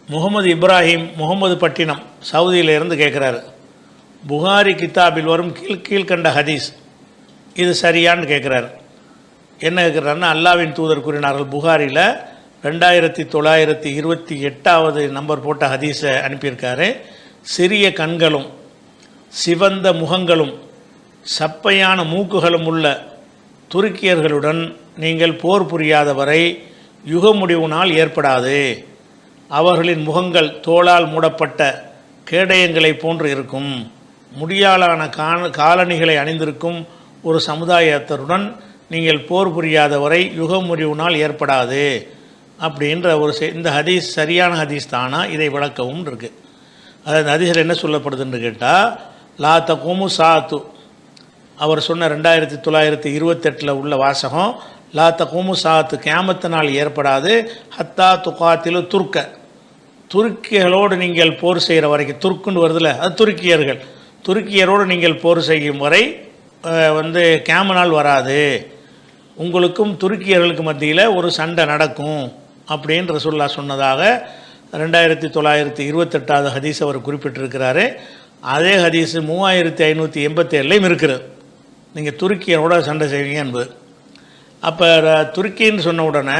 முகமது இப்ராஹிம் முகமது பட்டினம் சவுதியிலிருந்து கேட்குறாரு, புகாரி கித்தாபில் வரும் கீழ்கண்ட ஹதீஸ் இது சரியான்னு கேட்குறாரு. என்ன கேட்குறாருன்னா, அல்லாவின் தூதர் கூறினார்கள், புகாரியில் 2928வது நம்பர் போட்ட ஹதீஸை அனுப்பியிருக்காரு. சிறிய கண்களும் சிவந்த முகங்களும் சப்பையான மூக்குகளும் உள்ள துருக்கியர்களுடன் நீங்கள் போர் புரியாத வரை யுக முடிவு நாள் ஏற்படாது. அவர்களின் முகங்கள் தோளால் மூடப்பட்ட கேடயங்களைப் போன்று இருக்கும். முடியாலான காலணிகளை அணிந்திருக்கும் ஒரு சமுதாயத்தருடன் நீங்கள் போர் புரியாத வரை யுக முடிவு நாள் ஏற்படாது அப்படின்ற இந்த ஹதீஸ் சரியான ஹதீஸ் தானா, இதை விளக்கவும் இருக்குது. அதாவது ஹதீஸில் என்ன சொல்லப்படுதுன்னு கேட்டால், லா தகூமு சாத்து, அவர் சொன்ன 2928 உள்ள வாசகம், லா தகூமு சாத்து, கியாமத்து நாள் ஏற்படாது, ஹத்தா துகாத்திலு துர்க்க, துருக்கியர்களோடு நீங்கள் போர் செய்கிற வரைக்கும், துருக்குன்னு வருதுல்ல, அது துருக்கியர்கள், துருக்கியரோடு நீங்கள் போர் செய்யும் வரை கியாம நாள் வராது, உங்களுக்கும் துருக்கியர்களுக்கு மத்தியில் ஒரு சண்டை நடக்கும் அப்படின்னு ரசூலுல்லாஹ் சொன்னதாக 2928வது ஹதீஸ் அவர் குறிப்பிட்டிருக்கிறாரு. அதே ஹதீஸு 3587லையும் இருக்கிறது, நீங்கள் துருக்கியரோட சண்டை செய்வீங்க என்பது. அப்போ துருக்கின்னு சொன்ன உடனே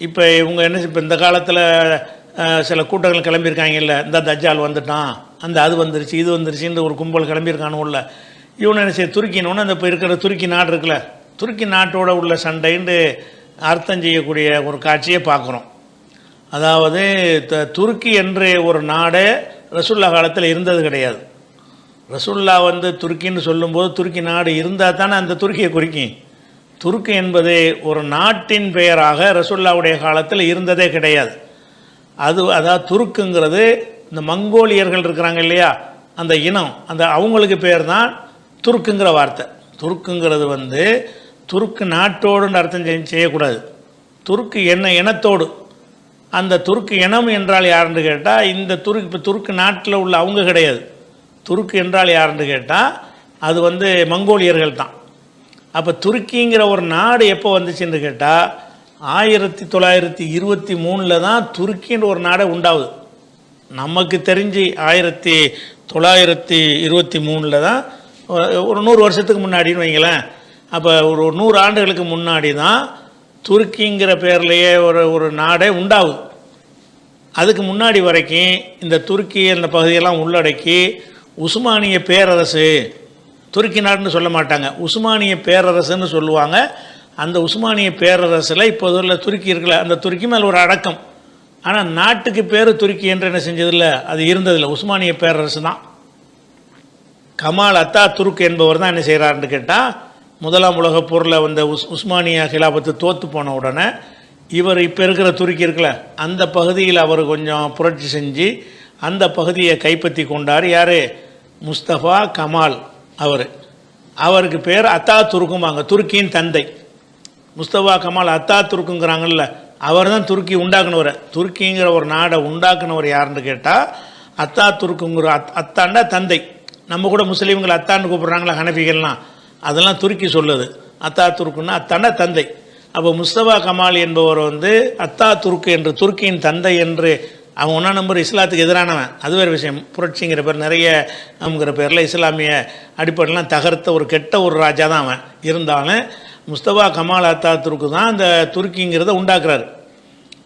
இப்போ இவங்க என்ன, இப்போ இந்த காலத்தில் சில கூட்டங்கள் கிளம்பியிருக்காங்கல்ல, இந்த தஜ்ஜால் வந்துட்டான், அது வந்துருச்சு இது வந்துருச்சுன்னு ஒரு கும்பல் கிளம்பியிருக்கானுல்ல, இவனை என்ன செய்ய துருக்கினோன்னு அந்த இப்போ இருக்கிற துருக்கி நாடு இருக்குல்ல, துருக்கி நாட்டோட உள்ள சண்டைன்னு அர்த்தம் செய்யக்கூடிய ஒரு காட்சியை பார்க்குறோம். அதாவது துருக்கி என்று ஒரு நாடு ரசூல்லா காலத்தில் இருந்தது கிடையாது. ரசூல்லா துருக்கின்னு சொல்லும்போது துருக்கி நாடு இருந்தால் தானே அந்த துருக்கியை குறிக்கும். துருக்கு என்பது ஒரு நாட்டின் பெயராக ரசூல்லாவுடைய காலத்தில் இருந்ததே கிடையாது. அதாவது துருக்குங்கிறது இந்த மங்கோலியர்கள் இருக்கிறாங்க இல்லையா, அந்த இனம், அவங்களுக்கு பேர் தான் துருக்குங்கிற வார்த்தை. துருக்குங்கிறது துருக்கு நாட்டோடுன்னு அர்த்தம் செய்யக்கூடாது, துருக்கு இனத்தோடு. அந்த துருக்கு இனம் என்றால் யாருன்னு கேட்டால், இந்த இப்போ துருக்கு நாட்டில் உள்ள அவங்க கிடையாது. துருக்கு என்றால் யாருன்னு கேட்டால் அது மங்கோலியர்கள் தான். அப்போ துருக்கிங்கிற ஒரு நாடு எப்போ வந்துச்சுன்னு கேட்டால் 1923 தான் துருக்கின்ற ஒரு நாடே உண்டாகுது. நமக்கு தெரிஞ்சு 1923 தான், ஒரு 100 வருஷத்துக்கு முன்னாடின்னு வைங்களேன். அப்போ ஒரு 100 ஆண்டுகளுக்கு முன்னாடி தான் துருக்கிங்கிற பேர்லேயே ஒரு நாடே உண்டாகுது. அதுக்கு முன்னாடி வரைக்கும் இந்த துருக்கி அந்த பகுதியெல்லாம் உள்ளடக்கி உஸ்மானிய பேரரசு, துருக்கி நாடுன்னு சொல்ல மாட்டாங்க, உஸ்மானிய பேரரசுன்னு சொல்லுவாங்க. அந்த உஸ்மானிய பேரரசில் இப்போது உள்ள துருக்கி இருக்குல்ல, அந்த துருக்கி மேலே ஒரு அடக்கம். ஆனால் நாட்டுக்கு பேர் துருக்கி என்று என்ன செஞ்சதில்லை, அது இருந்ததில்லை, உஸ்மானிய பேரரசு தான். கமால் அத்தா துருக்கு என்பவர் தான் என்ன செய்கிறாருன்னு கேட்டால், முதலாம் உலக போரில் உஸ்மானியா ஹிலாபத்து தோற்று போன உடனே இவர் இப்போ இருக்கிற துருக்கி இருக்குல்ல, அந்த பகுதியில் அவர் கொஞ்சம் புரட்சி செஞ்சு அந்த பகுதியை கைப்பற்றி கொண்டார். யார்? முஸ்தபா கமால். அவருக்கு பேர் அத்தா துருக்குமாங்க, துருக்கியின் தந்தை. முஸ்தபா கமால் அத்தா துருக்குங்கிறாங்கல்ல, அவர் தான் துருக்கி உண்டாக்குனவர். துருக்கிங்கிற ஒரு நாடை உண்டாக்குனவர் யாருன்னு கேட்டால் அத்தா துருக்குங்கிற அத்தாண்டா தந்தை. நம்ம கூட முஸ்லீம்களை அத்தான்னு கூப்பிட்றாங்களா ஹனஃபிகள்லாம், அதெல்லாம் துருக்கி சொல்லுது. அத்தா துருக்குன்னா அத்தாண்டா தந்தை. அப்போ முஸ்தபா கமால் என்பவர் அத்தா துருக்கு என்று, துருக்கியின் தந்தை என்று, அவன் 1 நம்பர் இஸ்லாத்துக்கு எதிரானவன், அது வேறு விஷயம். புரட்சிங்கிற பேர் நிறைய நம்மங்கிற பேரில் இஸ்லாமிய அடிப்படையெல்லாம் தகர்த்த ஒரு கெட்ட ஒரு ராஜா தான் அவன். இருந்தாலும் முஸ்தபா கமால் அத்தா துருக்கு தான் அந்த துருக்கிங்கிறத உண்டாக்குறாரு.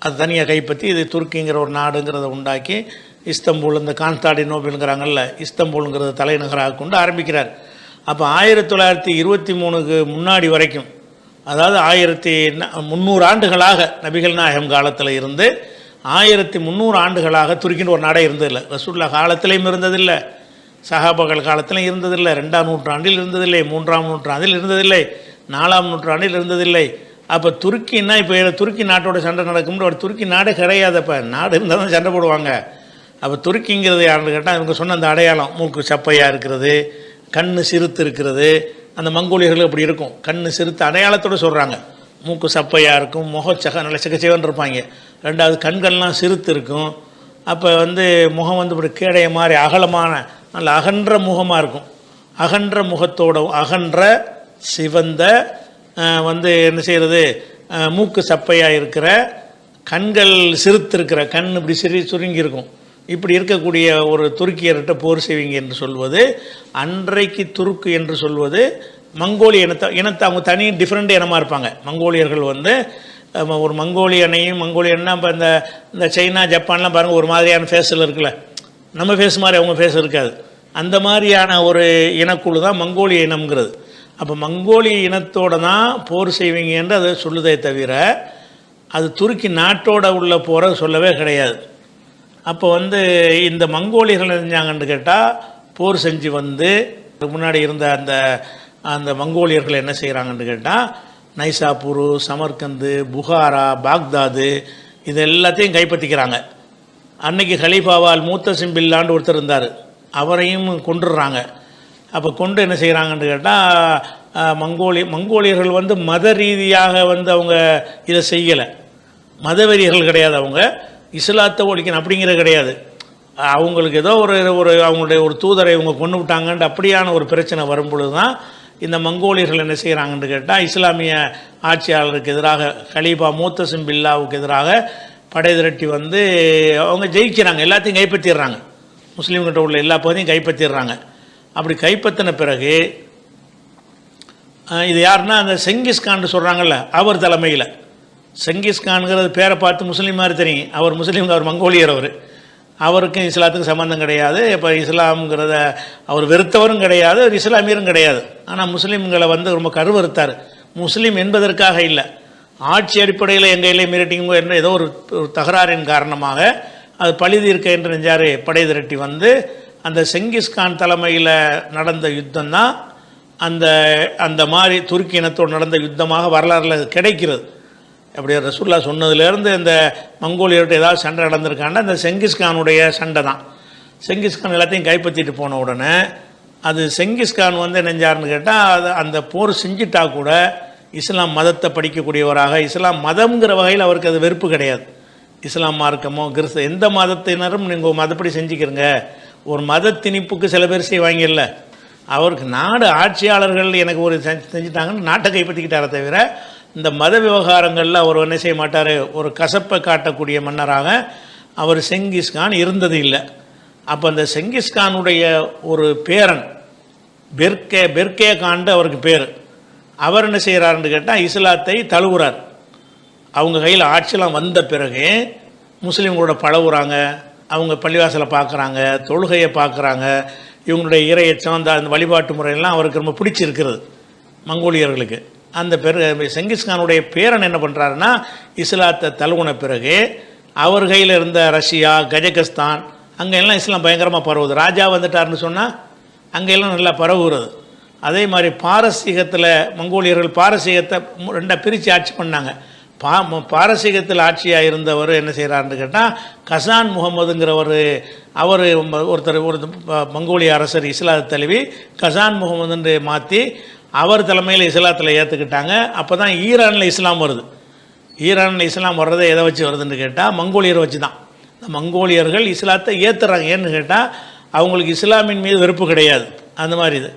அது தனியாக கைப்பற்றி இது துருக்கிங்கிற ஒரு நாடுங்கிறத உண்டாக்கி இஸ்தம்பூல், இந்த கான்ஸ்டாண்டினோபிள்ங்கிறாங்கல்ல, இஸ்தம்பூலுங்கிறத தலைநகராக கொண்டு ஆரம்பிக்கிறார். அப்போ 1923க்கு முன்னாடி வரைக்கும், அதாவது 1300 ஆண்டுகளாக நபிகள் நாயகம் காலத்தில் இருந்து 1300 ஆண்டுகளாக துருக்கின்னு ஒரு நாடே இருந்ததில்லை. ரசூலுல்லா காலத்திலையும் இருந்ததில்லை, சஹாபாக்கள் காலத்திலையும் இருந்ததில்லை, 2ஆம் நூற்றாண்டில் இருந்ததில்லை, 3ஆம் நூற்றாண்டில் இருந்ததில்லை, 4ஆம் நூற்றாண்டில் இருந்ததில்லை. அப்போ துருக்கின்னா இப்போ துருக்கி நாட்டோட சண்டை நடக்கும்னு ஒரு துருக்கி நாடே கிடையாதப்போ, நாடு இருந்தால் தான் சண்டை போடுவாங்க. அப்போ துருக்கிங்கிறது யாருன்னு கேட்டால் இவங்க சொன்ன அந்த அடையாளம், மூக்கு சப்பையாக இருக்கிறது, கண் சிறுத்து இருக்கிறது, அந்த மங்கோலியர்கள் அப்படி இருக்கும், கண் சிறுத்து அடையாளத்தோடு சொல்கிறாங்க. மூக்கு சப்பையாக இருக்கும், நல்ல சிகச்சேவன் இருப்பாங்க. 2வது கண்கள்லாம் சிறுத்து இருக்கும். அப்போ முகம் இப்படி கேடைய மாதிரி அகலமான நல்ல அகன்ற முகமாக இருக்கும். அகன்ற முகத்தோட அகன்ற சிவந்த என்ன செய்கிறது, மூக்கு சப்பையாக இருக்கிற கண்கள் சிறுத்திருக்கிற கண் இப்படி சுருங்கி இருக்கும். இப்படி இருக்கக்கூடிய ஒரு துருக்கியர்கிட்ட போர் செய்வீங்க என்று சொல்வது, அன்றைக்கு துருக்கு என்று சொல்வது மங்கோலிய இனத்தை அவங்க தனி டிஃப்ரெண்ட் இனமாக இருப்பாங்க. மங்கோலியர்கள் வந்து ஒரு மங்கோலியன்னா இப்போ இந்த சைனா ஜப்பான்லாம் பாருங்கள் ஒரு மாதிரியான ஃபேஸில் இருக்குல்ல, நம்ம ஃபேஸ் மாதிரி அவங்க ஃபேஸ் இருக்காது. அந்த மாதிரியான ஒரு இனக்குழு தான் மங்கோலிய இனம்ங்கிறது. அப்போ மங்கோலிய இனத்தோடு தான் போர் செய்வீங்க என்று அதை சொல்லுதே தவிர அது துருக்கி நாட்டோட உள்ள போரை சொல்லவே கிடையாது. அப்போ வந்து இந்த மங்கோலியர்கள் செஞ்சாங்கன்னு கேட்டால் போர் செஞ்சு வந்து முன்னாடி இருந்த அந்த மங்கோலியர்கள் என்ன செய்கிறாங்கன்னு கேட்டால் நைசாப்பூர், சமர்கந்து, புகாரா, பாக்தாது இது எல்லாத்தையும் கைப்பற்றிக்கிறாங்க. அன்னைக்கு ஹலீஃபாவால் மூத்தசிம் பில்லான்னு ஒருத்தர் இருந்தார், அவரையும் கொண்டுடுறாங்க. அப்போ கொண்டு என்ன செய்கிறாங்கன்னு கேட்டால் மங்கோலியர்கள் வந்து மத ரீதியாக வந்து அவங்க இதை செய்யலை, மதவெறியர்கள் கிடையாது, அவங்க இஸ்லாத்தை ஒழிக்கணும் அப்படிங்கிறது கிடையாது. அவங்களுக்கு ஏதோ ஒரு அவங்களுடைய ஒரு தூதரை இவங்க கொண்டு விட்டாங்கன்ட்டு அப்படியான ஒரு பிரச்சனை வரும்பொழுது தான் இந்த மங்கோலியர்கள் என்ன செய்கிறாங்கன்னு கேட்டால் இஸ்லாமிய ஆட்சியாளருக்கு எதிராக ஹலீஃபா மூத்தசிம் பில்லாவுக்கு எதிராக படை திரட்டி வந்து அவங்க ஜெயிக்கிறாங்க, எல்லாத்தையும் கைப்பற்றிடுறாங்க, முஸ்லீம்கிட்ட உள்ள எல்லா பகுதியும் கைப்பற்றிடுறாங்க. அப்படி கைப்பற்றின பிறகு இது யாருன்னா அந்த செங்கிஸ்கான் சொல்கிறாங்கல்ல, அவர் தலைமையில், செங்கிஸ்கான்கிறது பேரை பார்த்து முஸ்லீம் மாதிரி தெரியும், அவர் முஸ்லீம், அவர் மங்கோலியர், அவருக்கும் இஸ்லாத்துக்கும் சம்மந்தம் கிடையாது. இப்போ இஸ்லாம்ங்கிறத அவர் வெறுத்தவரும் கிடையாது, ஒரு இஸ்லாமியரும் கிடையாது. ஆனால் முஸ்லீம்களை வந்து ரொம்ப கருவறுத்தார். முஸ்லீம் என்பதற்காக இல்லை, ஆட்சி அடிப்படையில் எங்கள் எல்லை மிரட்டிங்கோ என்ற ஏதோ ஒரு தகராறின் காரணமாக அது பழிது இருக்க என்று நெஞ்சார் படை திரட்டி வந்து அந்த செங்கிஸ்கான் தலைமையில் நடந்த யுத்தம் தான் அந்த மாதிரி துருக்கி இனத்தோடு நடந்த யுத்தமாக வரலாறில் கிடைக்கிறது. அப்படி ரசூல்லா சொன்னதுலேருந்து இந்த மங்கோலியர்கிட்ட ஏதாவது சண்டை நடந்திருக்காண்டா அந்த செங்கிஸ்கானுடைய சண்டை தான். செங்கிஸ்கான் எல்லாத்தையும் கைப்பற்றிட்டு போன உடனே அது செங்கிஸ்கான் வந்து நெஞ்சார்னு கேட்டால் அந்த போர் செஞ்சிட்டா கூட இஸ்லாம் மதத்தை படிக்கக்கூடியவராக, இஸ்லாம் மதம்ங்கிற வகையில் அவருக்கு அது வெறுப்பு கிடையாது. இஸ்லாம் மார்க்கமோ கிறிஸ்து எந்த மதத்தினரும் நீங்கள் மதப்படி செஞ்சுக்கிறங்க, ஒரு மத திணிப்புக்கு சில பேர் செய்வாங்கல்ல, அவருக்கு நாடு ஆட்சியாளர்கள் எனக்கு ஒரு செஞ்சுட்டாங்கன்னு நாட்டை கைப்பற்றிக்கிட்டாரே தவிர இந்த மத விவகாரங்களில் அவர் என்ன செய்ய மாட்டார், ஒரு கசப்பை காட்டக்கூடிய மன்னராக அவர் செங்கிஸ்கான் இருந்தது இல்லை. அப்போ அந்த செங்கிஸ்கானுடைய ஒரு பேரன் பெர்கே காண்டு அவருக்கு பேர், அவர் என்ன செய்கிறாருன்னு கேட்டால் இஸ்லாத்தை தழுவுறார். அவங்க கையில் ஆட்சியெலாம் வந்த பிறகு முஸ்லீம்களோட பழகுறாங்க, அவங்க பள்ளிவாசலை பார்க்குறாங்க, தொழுகையை பார்க்குறாங்க, இவங்களுடைய இறையச்சம் அந்த வழிபாட்டு முறையெல்லாம் அவருக்கு ரொம்ப பிடிச்சிருக்கிறது மங்கோலியர்களுக்கு. அந்த செங்கிஸ்கானுடைய பேரன் என்ன பண்ணுறாருன்னா இஸ்லாத்தை தழுவுன பிறகு அவர் கையில் இருந்த ரஷ்யா, கஜகஸ்தான் அங்கெல்லாம் இஸ்லாம் பயங்கரமாக பரவுது. ராஜா வந்துட்டார்னு சொன்னால் அங்கெல்லாம் நல்லா பரவுகிறது. அதே மாதிரி பாரசீகத்தில் மங்கோலியர்கள் பாரசீகத்தை ரெண்டாக பிரித்து ஆட்சி பண்ணாங்க. பாரசீகத்தில் ஆட்சியாக இருந்தவர் என்ன செய்கிறாருன்னு கேட்டால் கசான் முகமதுங்கிறவர், அவர் ஒருத்தர் மங்கோலிய அரசர் இஸ்லாத்தை தழுவி கசான் முகமதுன்னு மாற்றி அவர் தலைமையில் இஸ்லாத்தில் ஏற்றுக்கிட்டாங்க. அப்போ தான் ஈரானில் இஸ்லாம் வருது. ஈரானில் இஸ்லாம் வர்றதை எதை வச்சு வருதுன்னு கேட்டால் மங்கோலியரை வச்சு தான். இந்த மங்கோலியர்கள் இஸ்லாத்தை ஏற்றுறாங்க. ஏன்னு கேட்டால் அவங்களுக்கு இஸ்லாமின் மீது வெறுப்பு கிடையாது. அந்த மாதிரி இது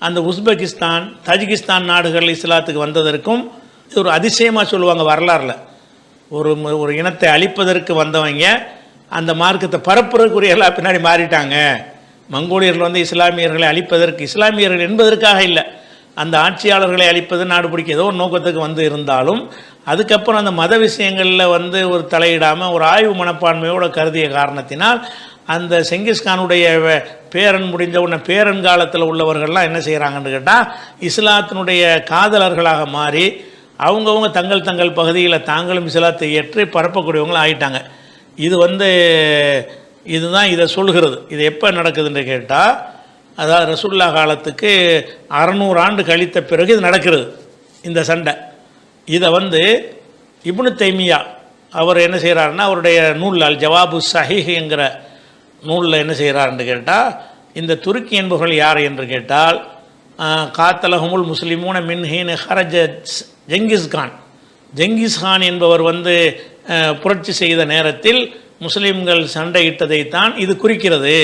அந்த உஸ்பெகிஸ்தான், தஜிகிஸ்தான் நாடுகள் இஸ்லாத்துக்கு வந்ததற்கும் இது ஒரு அதிசயமாக சொல்லுவாங்க வரலாறில். ஒரு இனத்தை அழிப்பதற்கு வந்தவங்க அந்த மார்க்கத்தை பரப்புறதுக்குரிய எல்லாம் பின்னாடி மாறிட்டாங்க. மங்கோலியர்கள் வந்து இஸ்லாமியர்களை அழிப்பதற்கு, இஸ்லாமியர்கள் என்பதற்காக இல்லை, அந்த ஆட்சியாளர்களை அழிப்பது, நாடு பிடிக்க ஏதோ ஒரு நோக்கத்துக்கு வந்து இருந்தாலும் அதுக்கப்புறம் அந்த மத விஷயங்களில் வந்து ஒரு தலையிடாமல் ஒரு ஆய்வு மனப்பான்மையோடு கருதிய காரணத்தினால் அந்த செங்கிஸ்கானுடைய பேரன் முடிஞ்ச உடனே பேரன் காலத்தில் உள்ளவர்கள்லாம் என்ன செய்கிறாங்கன்னு கேட்டால் இஸ்லாத்தினுடைய காதலர்களாக மாறி அவங்கவுங்க தங்கள் பகுதியில் தாங்களும் இஸ்லாத்தை ஏற்றி பரப்பக்கூடியவங்களும் ஆகிட்டாங்க. இதுதான் இதை சொல்கிறது. இது எப்போ நடக்குதுன்னு கேட்டால் அதாவது ரசூல்லா காலத்துக்கு 600 ஆண்டு கழித்த பிறகு இது நடக்கிறது இந்த சண்டை. இதை இப்னு தைமியா அவர் என்ன செய்கிறாருன்னா அவருடைய நூல் அல் ஜவாபு சஹீஹ்ங்கிற நூலில் என்ன செய்கிறாருன்னு கேட்டால் இந்த துருக்கி என்பவர்கள் யார் என்று கேட்டால் காத்தலஹுமுல் முஸ்லிமூன மின்ஹீன் ஹரஜ ஜெங்கிஸ்கான் என்பவர் புரட்சி செய்த நேரத்தில் முஸ்லீம்கள் சண்டையிட்டதைத்தான் இது குறிக்கிறது.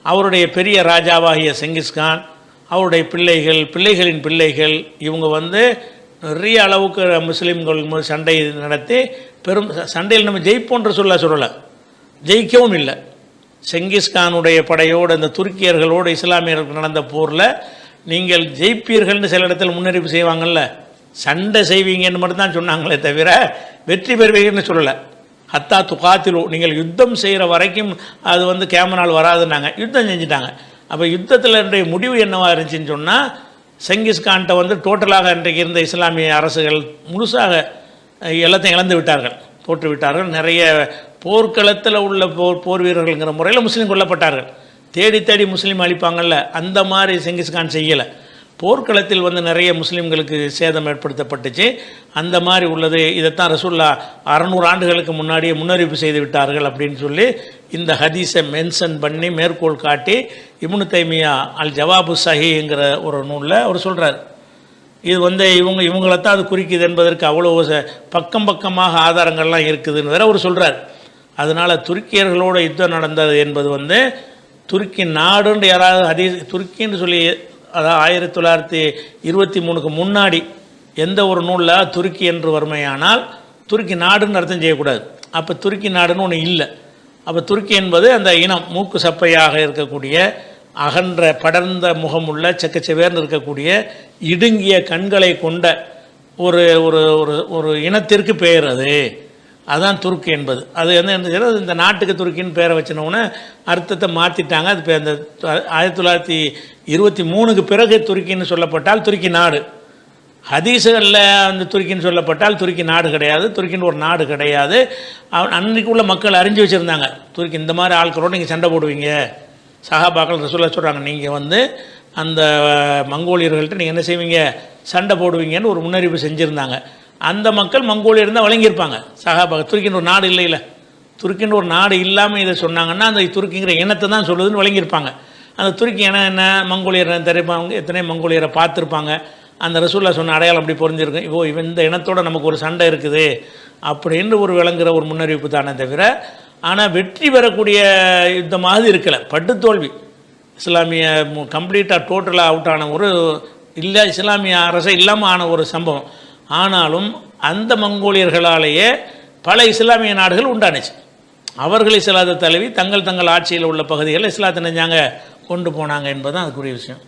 அவருடைய பெரிய ராஜாவாகிய செங்கிஸ்கான், அவருடைய பிள்ளைகளின் பிள்ளைகள் இவங்க நிறைய அளவுக்கு முஸ்லீம்கள் சண்டை நடத்தி பெரும் சண்டையில் நம்ம ஜெயிப்போன்ற சொல்லலை, ஜெயிக்கவும் இல்லை. செங்கிஸ்கானுடைய படையோடு அந்த துருக்கியர்களோடு இஸ்லாமியர்களுக்கு நடந்த போரில் நீங்கள் ஜெயிப்பீர்கள்னு சில இடத்துல முன்னறிவிப்பு செய்வாங்கள்ல, சண்டை செய்வீங்கன்னு மட்டும்தான் சொன்னாங்களே தவிர வெற்றி பெறுவீங்கன்னு சொல்லலை. ஹத்தா துகாத்திலோ, நீங்கள் யுத்தம் செய்கிற வரைக்கும் அது கேமனால் வராதுன்னாங்க. யுத்தம் செஞ்சுட்டாங்க. அப்போ யுத்தத்தில் இன்றைய முடிவு என்னவாக இருந்துச்சுன்னு சொன்னால், செங்கிஸ்கான்கிட்ட டோட்டலாக இன்றைக்கு இருந்த இஸ்லாமிய அரசுகள் முழுசாக எல்லாத்தையும் இழந்து விட்டார்கள், தோற்று விட்டார்கள். நிறைய போர்க்களத்தில் உள்ள போர் வீரர்கள்ங்கிற முறையில் முஸ்லீம் கொல்லப்பட்டார்கள். தேடி தேடி முஸ்லீம் அழிப்பாங்கள்ல, அந்த மாதிரி செங்கிஸ்கான் செய்யலை. போர்க்களத்தில் நிறைய முஸ்லீம்களுக்கு சேதம் ஏற்படுத்தப்பட்டுச்சு. அந்த மாதிரி உள்ளது. இதைத்தான் ரசூல்லா 600 ஆண்டுகளுக்கு முன்னாடியே முன்னறிவிப்பு செய்து விட்டார்கள் அப்படின்னு சொல்லி இந்த ஹதீஸை மென்ஷன் பண்ணி மேற்கோள் காட்டி இப்னு தைமியா அல் ஜவாபு சஹீங்கிற ஒரு நூலில் அவர் சொல்கிறார். இது இவங்களைத்தான் அது குறிக்குது என்பதற்கு அவ்வளோ பக்கம் பக்கமாக ஆதாரங்கள்லாம் இருக்குதுன்னு வேற அவர் சொல்கிறார். அதனால் துருக்கியர்களோட யுத்தம் நடந்தது என்பது துருக்கி நாடுன்னு யாராவது ஹதீஸ் துருக்கின்னு சொல்லி, அதாவது 1923க்கு முன்னாடி எந்த ஒரு நூலில் துருக்கி என்று வறுமையானால் துருக்கி நாடுன்னு அர்த்தம் செய்யக்கூடாது. அப்போ துருக்கி நாடுன்னு ஒன்று இல்லை. அப்போ துருக்கி என்பது அந்த இனம், மூக்கு சப்பையாக இருக்கக்கூடிய, அகன்ற படர்ந்த முகமுள்ள, செக்கச்செவேர்னு இருக்கக்கூடிய, இடுங்கிய கண்களை கொண்ட ஒரு ஒரு ஒரு இனத்திற்கு பெயர் அது. அதுதான் துருக்கி என்பது. அது இந்த நாட்டுக்கு துருக்கின்னு பேரை வச்சினோன்னு அர்த்தத்தை மாற்றிட்டாங்க. அது அந்த 1923க்கு பிறகு துருக்கின்னு சொல்லப்பட்டால் துருக்கி நாடு. ஹதீஸுகளில் அந்த துருக்கின்னு சொல்லப்பட்டால் துருக்கி நாடு கிடையாது, துருக்கின்னு ஒரு நாடு கிடையாது. அன்றைக்கு உள்ள மக்கள் அறிஞ்சு வச்சுருந்தாங்க, துருக்கி இந்த மாதிரி ஆட்களோடு நீங்கள் சண்டை போடுவீங்க. சஹாபாக்கள் ரசூலுல்லாஹ் சொல்கிறாங்க, நீங்கள் அந்த மங்கோலியர்கள்ட்ட நீங்கள் என்ன செய்வீங்க, சண்டை போடுவீங்கன்னு ஒரு முன்னறிவிப்பு செஞ்சுருந்தாங்க. அந்த மக்கள் மங்கோலியர் இருந்தால் வழங்கியிருப்பாங்க. சஹாபாக்கள் துருக்கின்னு ஒரு நாடு இல்லை, துருக்கின்னு ஒரு நாடு இல்லாமல் இதை சொன்னாங்கன்னா அந்த துருக்கிங்கிற இனத்தை தான் சொல்லுதுன்னு வழங்கியிருப்பாங்க. அந்த துருக்கி இனம் என்ன, மங்கோலியர் தெரிவிப்பாங்க, எத்தனை மங்கோலியரை பார்த்துருப்பாங்க. அந்த ரசூலுல்லாஹ் சொன்ன அடையாளம் அப்படி பொறிஞ்சிருக்கும். இந்த இனத்தோட நமக்கு ஒரு சண்டை இருக்குது அப்படின்னு ஒரு விளங்குகிற ஒரு முன்னறிவிப்பு தானே தவிர, ஆனால் வெற்றி பெறக்கூடிய யுத்தமாக இருக்கலை, பட்டு தோல்வி. இஸ்லாமிய கம்ப்ளீட்டாக டோட்டலாக அவுட் ஆன ஒரு இல்லை, இஸ்லாமிய அரசை இல்லாமல் ஆன ஒரு சம்பவம். ஆனாலும் அந்த மங்கோலியர்களாலேயே பல இஸ்லாமிய நாடுகள் உண்டானுச்சு. அவர்கள் இஸ்லாத்தை தழுவி தங்கள் ஆட்சியில் உள்ள பகுதிகளில் இஸ்லாத்தை நினைஞ்சாங்க, கொண்டு போனாங்க என்பதுதான் அதுக்குரிய விஷயம்.